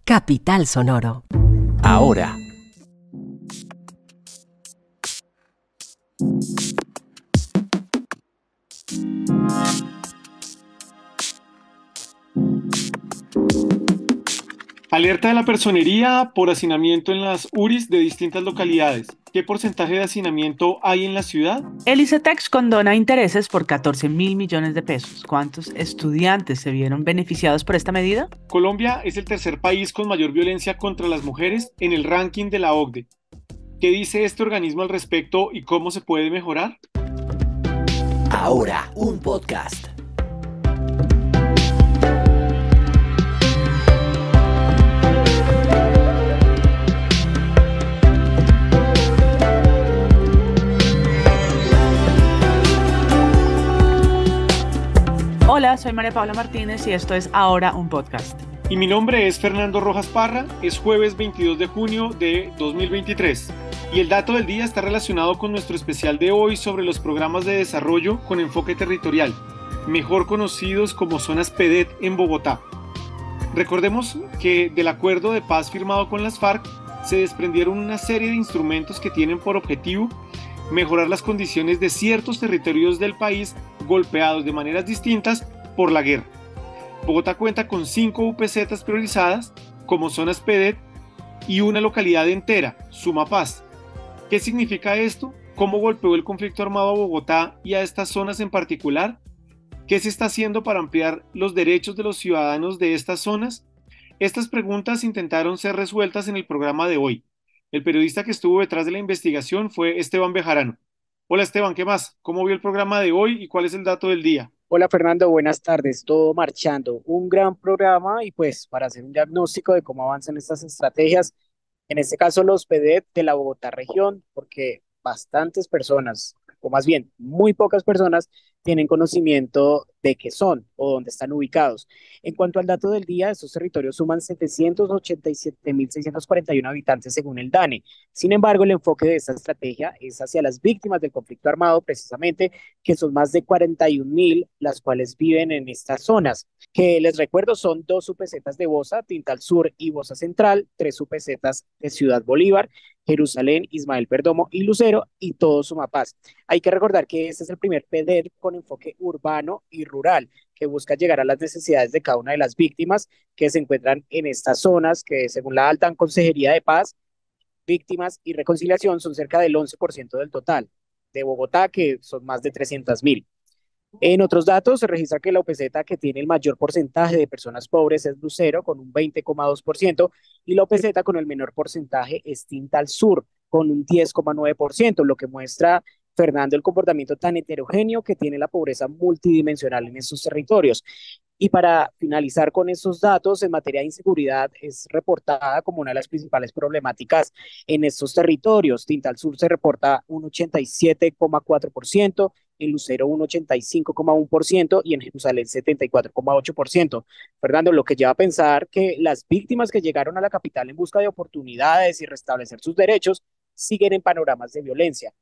Capital Sonoro. Ahora. Alerta de la personería por hacinamiento en las URIs de distintas localidades. ¿Qué porcentaje de hacinamiento hay en la ciudad? El ICETEX condona intereses por 14.000 millones de pesos. ¿Cuántos estudiantes se vieron beneficiados por esta medida? Colombia es el tercer país con mayor violencia contra las mujeres en el ranking de la OCDE. ¿Qué dice este organismo al respecto y cómo se puede mejorar? Ahora, un podcast. Hola, soy María Paula Martínez y esto es Ahora un podcast. Y mi nombre es Fernando Rojas Parra, es jueves 22 de junio de 2023. Y el dato del día está relacionado con nuestro especial de hoy sobre los programas de desarrollo con enfoque territorial, mejor conocidos como zonas PEDET en Bogotá. Recordemos que del acuerdo de paz firmado con las FARC se desprendieron una serie de instrumentos que tienen por objetivo mejorar las condiciones de ciertos territorios del país golpeados de maneras distintas por la guerra. Bogotá cuenta con 5 UPZs priorizadas como zonas PEDET y una localidad entera, Sumapaz. ¿Qué significa esto? ¿Cómo golpeó el conflicto armado a Bogotá y a estas zonas en particular? ¿Qué se está haciendo para ampliar los derechos de los ciudadanos de estas zonas? Estas preguntas intentaron ser resueltas en el programa de hoy. El periodista que estuvo detrás de la investigación fue Esteban Bejarano. Hola Esteban, ¿qué más? ¿Cómo vio el programa de hoy y cuál es el dato del día? Hola Fernando, buenas tardes, todo marchando. Un gran programa y pues para hacer un diagnóstico de cómo avanzan estas estrategias, en este caso los PEDET de la Bogotá región, porque bastantes personas, o más bien muy pocas personas, tienen conocimiento de qué son o dónde están ubicados. En cuanto al dato del día, estos territorios suman 787.641 habitantes según el DANE. Sin embargo, el enfoque de esta estrategia es hacia las víctimas del conflicto armado, precisamente, que son más de 41.000 las cuales viven en estas zonas, que les recuerdo son 2 UPZs de Bosa, Tintal Sur y Bosa Central, 3 UPZs de Ciudad Bolívar, Jerusalén, Ismael Perdomo y Lucero y todo Sumapaz. Hay que recordar que este es el primer PEDET con enfoque urbano y rural que busca llegar a las necesidades de cada una de las víctimas que se encuentran en estas zonas que según la Alta Consejería de Paz, Víctimas y Reconciliación son cerca del 11% del total de Bogotá, que son más de 300.000. En otros datos se registra que la UPZ que tiene el mayor porcentaje de personas pobres es Lucero con un 20,2% y la UPZ con el menor porcentaje es Tintal Sur con un 10,9%, lo que muestra, Fernando, el comportamiento tan heterogéneo que tiene la pobreza multidimensional en estos territorios. Y para finalizar con estos datos, en materia de inseguridad es reportada como una de las principales problemáticas en estos territorios. Tintal Sur se reporta un 87,4%, en Lucero un 85,1% y en Jerusalén 74,8%. Fernando, lo que lleva a pensar que las víctimas que llegaron a la capital en busca de oportunidades y restablecer sus derechos siguen en panoramas de violencia.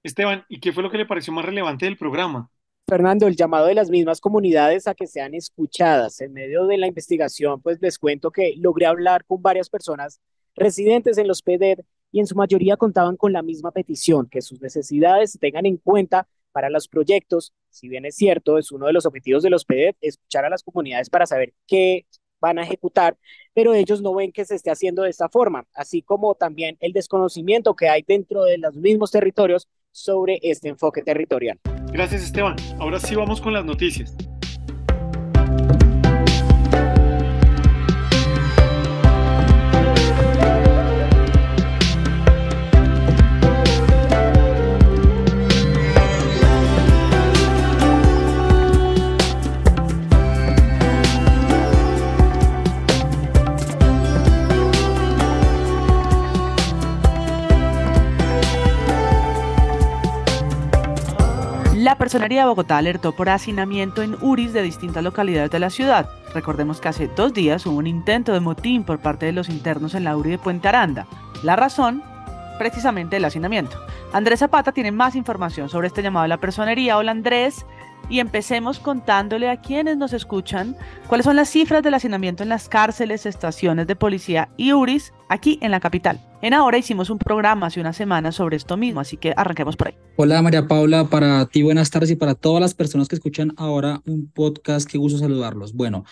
Esteban, ¿y qué fue lo que le pareció más relevante del programa? Fernando, el llamado de las mismas comunidades a que sean escuchadas. En medio de la investigación, pues les cuento que logré hablar con varias personas residentes en los PEDET y en su mayoría contaban con la misma petición, que sus necesidades se tengan en cuenta para los proyectos. Si bien es cierto, es uno de los objetivos de los PEDET, escuchar a las comunidades para saber qué van a ejecutar, pero ellos no ven que se esté haciendo de esta forma, así como también el desconocimiento que hay dentro de los mismos territorios sobre este enfoque territorial. Gracias Esteban. Ahora sí vamos con las noticias. La Personería de Bogotá alertó por hacinamiento en URIs de distintas localidades de la ciudad. Recordemos que hace 2 días hubo un intento de motín por parte de los internos en la URI de Puente Aranda. La razón, precisamente el hacinamiento. Andrés Zapata tiene más información sobre este llamado a la personería. Hola Andrés, y empecemos contándole a quienes nos escuchan cuáles son las cifras del hacinamiento en las cárceles, estaciones de policía y URIs aquí en la capital. En Ahora hicimos un programa hace una semana sobre esto mismo, así que arranquemos por ahí. Hola María Paula, para ti buenas tardes y para todas las personas que escuchan ahora un podcast, qué gusto saludarlos. Bueno,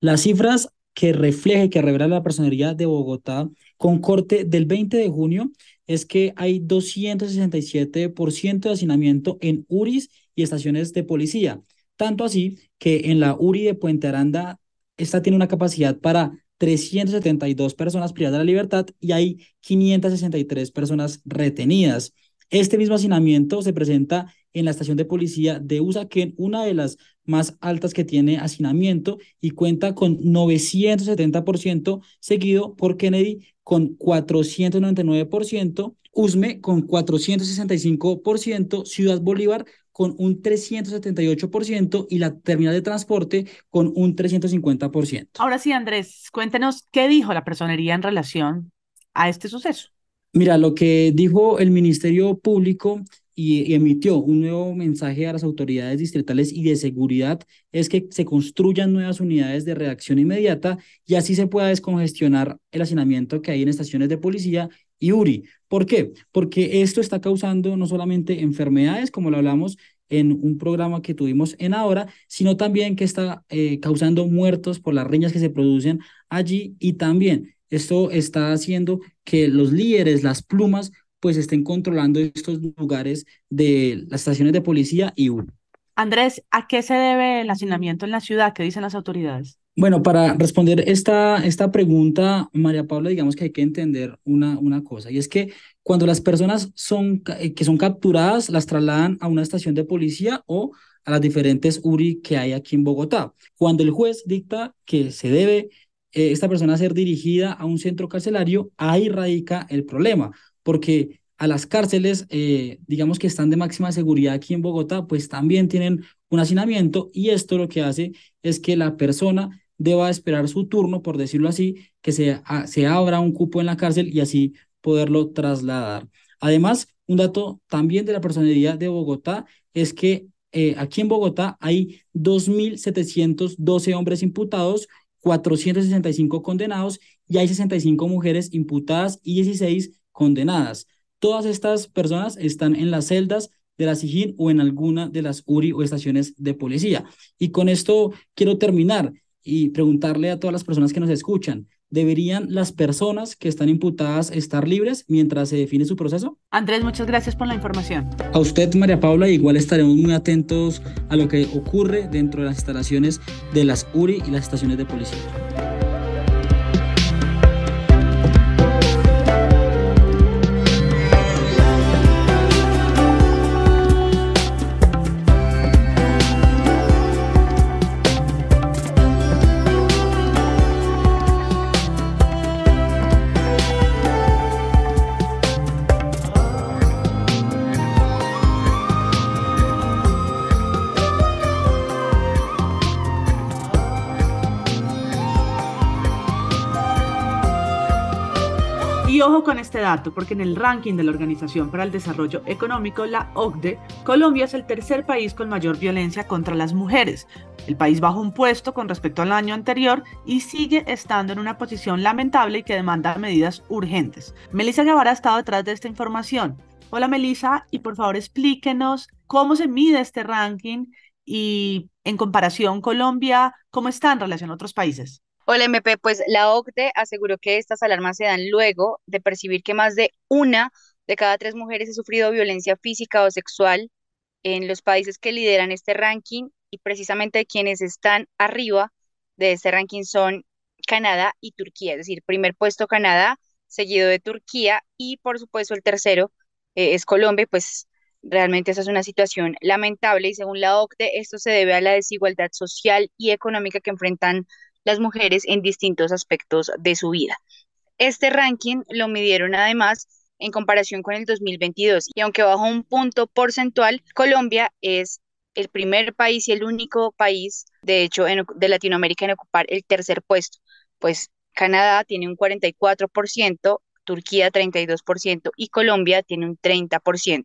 las cifras que refleja y que revela la Personería de Bogotá con corte del 20 de junio es que hay 267% de hacinamiento en URIs y estaciones de policía. Tanto así que en la URI de Puente Aranda, esta tiene una capacidad para 372 personas privadas de la libertad y hay 563 personas retenidas. Este mismo hacinamiento se presenta en la estación de policía de Usaquén, una de las más altas que tiene hacinamiento y cuenta con 970%, seguido por Kennedy con 499%, Usme con 465%, Ciudad Bolívar con un 378% y la terminal de transporte con un 350%. Ahora sí, Andrés, cuéntenos qué dijo la personería en relación a este suceso. Mira, lo que dijo el Ministerio Público y emitió un nuevo mensaje a las autoridades distritales y de seguridad es que se construyan nuevas unidades de reacción inmediata y así se pueda descongestionar el hacinamiento que hay en estaciones de policía y URI. ¿Por qué? Porque esto está causando no solamente enfermedades, como lo hablamos en un programa que tuvimos en Ahora, sino también que está causando muertos por las riñas que se producen allí y también esto está haciendo que los líderes, las plumas, pues estén controlando estos lugares de las estaciones de policía y URI. Andrés, ¿a qué se debe el hacinamiento en la ciudad? ¿Qué dicen las autoridades? Bueno, para responder esta pregunta, María Paula, digamos que hay que entender una cosa, y es que cuando las personas que son capturadas, las trasladan a una estación de policía o a las diferentes URI que hay aquí en Bogotá. Cuando el juez dicta que se debe esta persona ser dirigida a un centro carcelario, ahí radica el problema, porque a las cárceles, digamos que están de máxima seguridad aquí en Bogotá, pues también tienen un hacinamiento y esto lo que hace es que la persona deba esperar su turno, por decirlo así, que se abra un cupo en la cárcel y así poderlo trasladar. Además, un dato también de la Personería de Bogotá es que aquí en Bogotá hay 2.712 hombres imputados, 465 condenados y hay 65 mujeres imputadas y 16 condenadas. Todas estas personas están en las celdas de la SIJIN o en alguna de las URI o estaciones de policía. Y con esto quiero terminar y preguntarle a todas las personas que nos escuchan, ¿deberían las personas que están imputadas estar libres mientras se define su proceso? Andrés, muchas gracias por la información. A usted, María Paula, igual estaremos muy atentos a lo que ocurre dentro de las instalaciones de las URI y las estaciones de policía. Y ojo con este dato, porque en el ranking de la Organización para el Desarrollo Económico, la OCDE, Colombia es el tercer país con mayor violencia contra las mujeres. El país bajó un puesto con respecto al año anterior y sigue estando en una posición lamentable y que demanda medidas urgentes. Melissa Guevara ha estado detrás de esta información. Hola Melissa, y por favor explíquenos cómo se mide este ranking y en comparación Colombia, ¿cómo está en relación a otros países? Hola MP, pues la OCDE aseguró que estas alarmas se dan luego de percibir que más de una de cada tres mujeres ha sufrido violencia física o sexual en los países que lideran este ranking y precisamente quienes están arriba de este ranking son Canadá y Turquía, es decir, primer puesto Canadá, seguido de Turquía y por supuesto el tercero es Colombia, y pues realmente esa es una situación lamentable y según la OCDE esto se debe a la desigualdad social y económica que enfrentan las mujeres en distintos aspectos de su vida. Este ranking lo midieron además en comparación con el 2022 y aunque bajó un punto porcentual, Colombia es el primer país y el único país, de hecho, de Latinoamérica en ocupar el tercer puesto, pues Canadá tiene un 44%, Turquía 32% y Colombia tiene un 30%.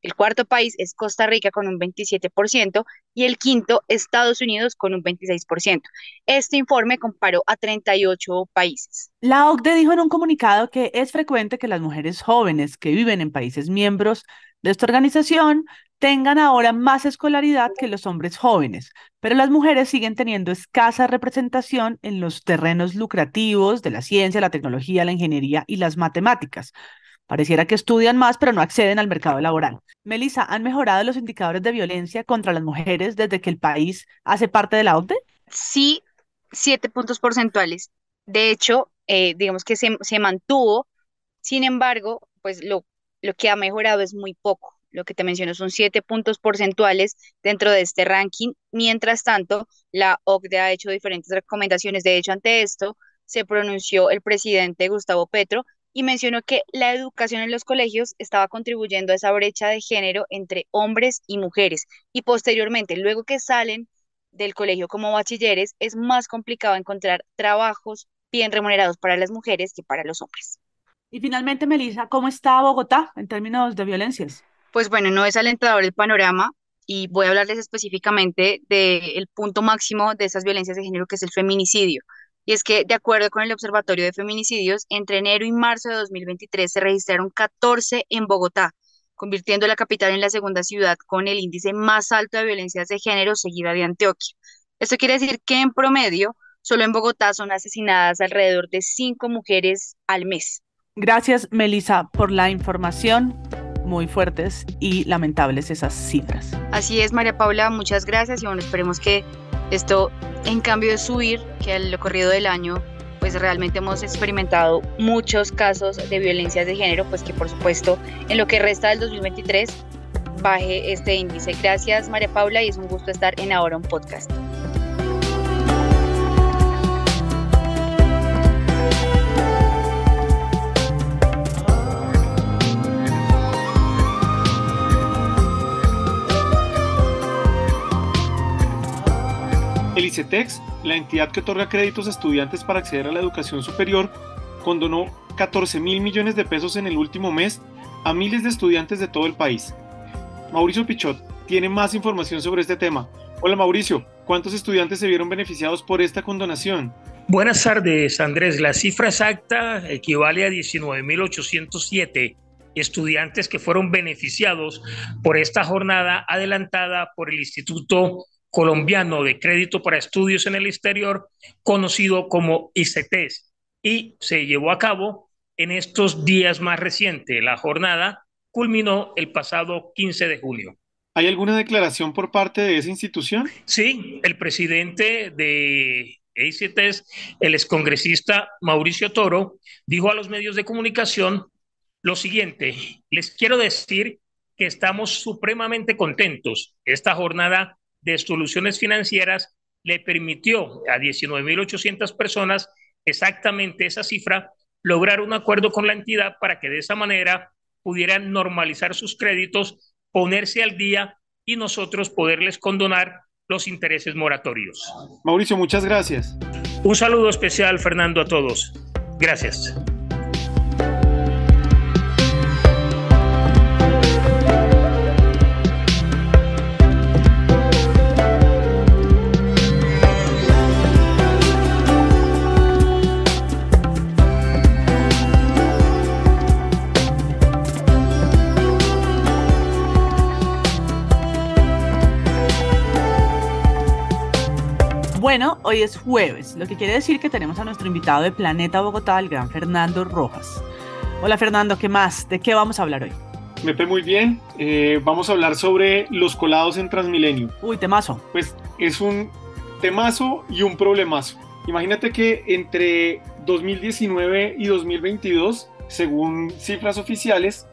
El cuarto país es Costa Rica con un 27% y el quinto Estados Unidos con un 26%. Este informe comparó a 38 países. La OCDE dijo en un comunicado que es frecuente que las mujeres jóvenes que viven en países miembros de esta organización tengan ahora más escolaridad que los hombres jóvenes, pero las mujeres siguen teniendo escasa representación en los terrenos lucrativos de la ciencia, la tecnología, la ingeniería y las matemáticas. Pareciera que estudian más, pero no acceden al mercado laboral. Melissa, ¿han mejorado los indicadores de violencia contra las mujeres desde que el país hace parte de la OCDE? Sí, 7 puntos porcentuales. De hecho, digamos que se mantuvo. Sin embargo, pues lo que ha mejorado es muy poco. Lo que te menciono son 7 puntos porcentuales dentro de este ranking. Mientras tanto, la OCDE ha hecho diferentes recomendaciones. De hecho, ante esto se pronunció el presidente Gustavo Petro y mencionó que la educación en los colegios estaba contribuyendo a esa brecha de género entre hombres y mujeres. Y posteriormente, luego que salen del colegio como bachilleres, es más complicado encontrar trabajos bien remunerados para las mujeres que para los hombres. Y finalmente, Melissa, ¿cómo está Bogotá en términos de violencias? Pues bueno, no es alentador el panorama y voy a hablarles específicamente del punto máximo de estas violencias de género, que es el feminicidio. Y es que, de acuerdo con el Observatorio de Feminicidios, entre enero y marzo de 2023 se registraron 14 en Bogotá, convirtiendo la capital en la segunda ciudad con el índice más alto de violencias de género, seguida de Antioquia. Esto quiere decir que en promedio, solo en Bogotá son asesinadas alrededor de 5 mujeres al mes. Gracias, Melissa, por la información. Muy fuertes y lamentables esas cifras. Así es, María Paula, muchas gracias y bueno, esperemos que esto, en cambio de subir, que a lo corrido del año, pues realmente hemos experimentado muchos casos de violencia de género, pues que por supuesto en lo que resta del 2023 baje este índice. Gracias, María Paula, y es un gusto estar en Ahora un Podcast. El ICETEX, la entidad que otorga créditos a estudiantes para acceder a la educación superior, condonó 14.000 millones de pesos en el último mes a miles de estudiantes de todo el país. Mauricio Pichot tiene más información sobre este tema. Hola Mauricio, ¿cuántos estudiantes se vieron beneficiados por esta condonación? Buenas tardes, Andrés. La cifra exacta equivale a 19.807 estudiantes que fueron beneficiados por esta jornada adelantada por el Instituto Colombiano de Crédito para Estudios en el Exterior, conocido como ICETEX, y se llevó a cabo en estos días más recientes. La jornada culminó el pasado 15 de junio. ¿Hay alguna declaración por parte de esa institución? Sí, el presidente de ICETEX, el excongresista Mauricio Toro, dijo a los medios de comunicación lo siguiente: les quiero decir que estamos supremamente contentos. Esta jornada de soluciones financieras le permitió a 19.800 personas, exactamente esa cifra, lograr un acuerdo con la entidad para que de esa manera pudieran normalizar sus créditos, ponerse al día y nosotros poderles condonar los intereses moratorios. Mauricio, muchas gracias. Un saludo especial, Fernando, a todos. Gracias. Bueno, hoy es jueves, lo que quiere decir que tenemos a nuestro invitado de Planeta Bogotá, el gran Fernando Rojas. Hola Fernando, ¿qué más? ¿De qué vamos a hablar hoy? Mepe, muy bien. Vamos a hablar sobre los colados en Transmilenio. Uy, temazo. Pues es un temazo y un problemazo. Imagínate que entre 2019 y 2022, según cifras oficiales,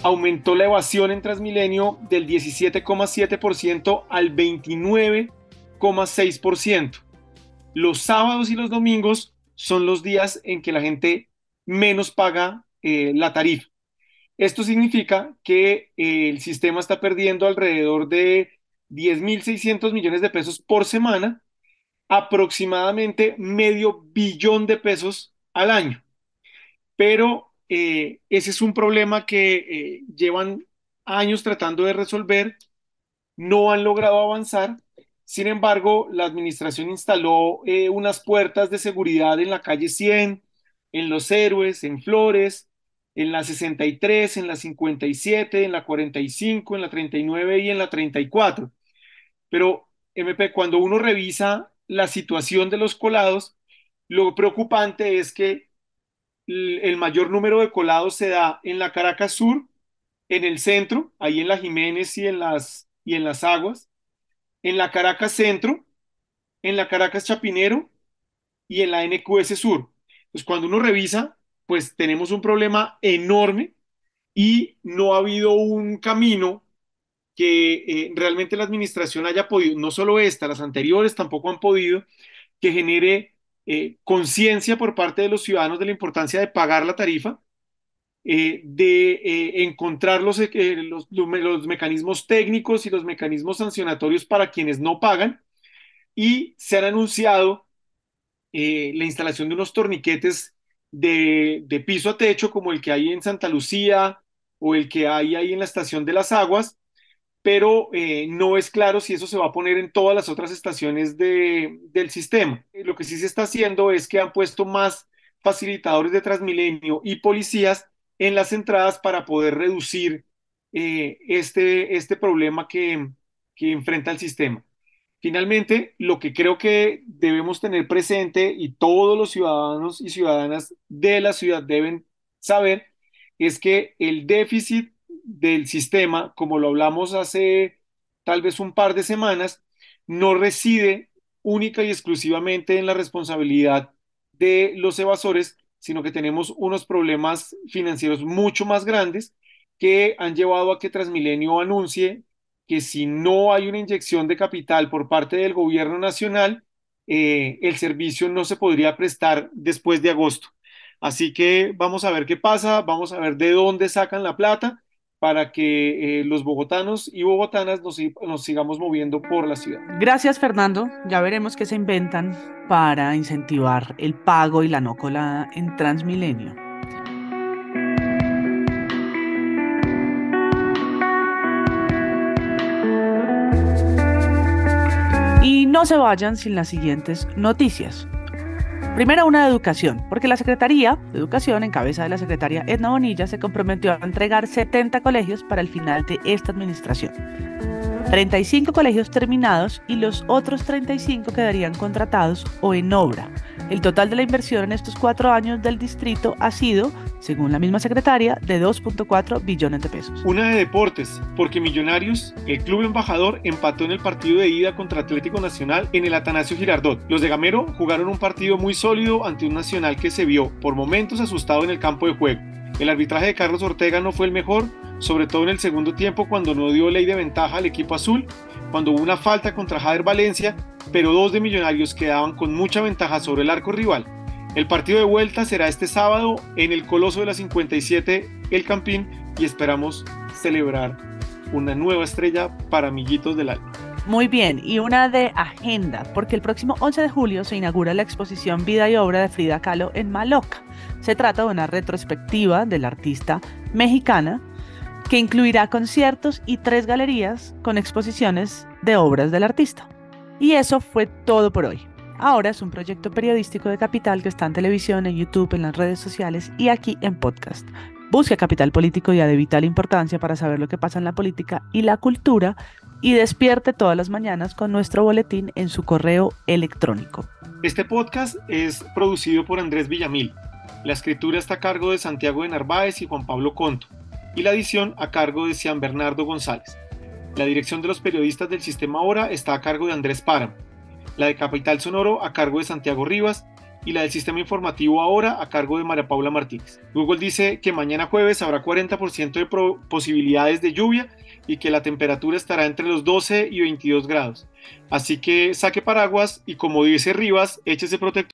aumentó la evasión en Transmilenio del 17,7% al 29,6%. Los sábados y los domingos son los días en que la gente menos paga la tarifa. Esto significa que el sistema está perdiendo alrededor de 10.600 millones de pesos por semana, aproximadamente medio billón de pesos al año. Pero ese es un problema que llevan años tratando de resolver, no han logrado avanzar. Sin embargo, la administración instaló unas puertas de seguridad en la calle 100, en Los Héroes, en Flores, en la 63, en la 57, en la 45, en la 39 y en la 34. Pero, MP, cuando uno revisa la situación de los colados, lo preocupante es que el mayor número de colados se da en la Caracas Sur, en el centro, ahí en la Jiménez y en las Aguas, en la Caracas Centro, en la Caracas Chapinero y en la NQS Sur. Pues cuando uno revisa, pues tenemos un problema enorme y no ha habido un camino que realmente la administración haya podido, no solo esta, las anteriores tampoco han podido, que genere conciencia por parte de los ciudadanos de la importancia de pagar la tarifa, de encontrar los mecanismos técnicos y los mecanismos sancionatorios para quienes no pagan, y se han anunciado la instalación de unos torniquetes de piso a techo como el que hay en Santa Lucía o el que hay ahí en la Estación de las Aguas, pero no es claro si eso se va a poner en todas las otras estaciones del sistema. Lo que sí se está haciendo es que han puesto más facilitadores de Transmilenio y policías en las entradas para poder reducir este problema que enfrenta el sistema. Finalmente, lo que creo que debemos tener presente y todos los ciudadanos y ciudadanas de la ciudad deben saber es que el déficit del sistema, como lo hablamos hace tal vez un par de semanas, no reside única y exclusivamente en la responsabilidad de los evasores, sino que tenemos unos problemas financieros mucho más grandes que han llevado a que Transmilenio anuncie que si no hay una inyección de capital por parte del gobierno nacional, el servicio no se podría prestar después de agosto. Así que vamos a ver qué pasa, vamos a ver de dónde sacan la plata para que los bogotanos y bogotanas nos sigamos moviendo por la ciudad. Gracias, Fernando. Ya veremos qué se inventan para incentivar el pago y la no colada en Transmilenio. Y no se vayan sin las siguientes noticias. Primero, una de educación, porque la Secretaría de Educación, en cabeza de la secretaria Edna Bonilla, se comprometió a entregar 70 colegios para el final de esta administración. 35 colegios terminados y los otros 35 quedarían contratados o en obra. El total de la inversión en estos 4 años del distrito ha sido, según la misma secretaria, de 2.4 billones de pesos. Una de deportes, porque Millonarios, el club embajador, empató en el partido de ida contra Atlético Nacional en el Atanasio Girardot. Los de Gamero jugaron un partido muy sólido ante un Nacional que se vio, por momentos, asustado en el campo de juego. El arbitraje de Carlos Ortega no fue el mejor, sobre todo en el segundo tiempo cuando no dio ley de ventaja al equipo azul, cuando hubo una falta contra Jader Valencia, pero 2 de Millonarios quedaban con mucha ventaja sobre el arco rival. El partido de vuelta será este sábado en el Coloso de la 57, El Campín, y esperamos celebrar una nueva estrella para Amiguitos del Alma. Muy bien, y una de agenda, porque el próximo 11 de julio se inaugura la exposición Vida y Obra de Frida Kahlo en Maloca. Se trata de una retrospectiva de la artista mexicana que incluirá conciertos y 3 galerías con exposiciones de obras del artista. Y eso fue todo por hoy. Ahora es un proyecto periodístico de Capital que está en televisión, en YouTube, en las redes sociales y aquí en podcast. Busque Capital Político ya de vital importancia para saber lo que pasa en la política y la cultura y despierte todas las mañanas con nuestro boletín en su correo electrónico. Este podcast es producido por Andrés Villamil. La escritura está a cargo de Santiago de Narváez y Juan Pablo Conto y la edición a cargo de Cian Bernardo González. La dirección de los periodistas del Sistema Hora está a cargo de Andrés Páramo, la de Capital Sonoro a cargo de Santiago Rivas y la del Sistema Informativo Ahora a cargo de María Paula Martínez. Google dice que mañana jueves habrá 40% de posibilidades de lluvia y que la temperatura estará entre los 12 y 22 grados. Así que saque paraguas y, como dice Rivas, échese protector.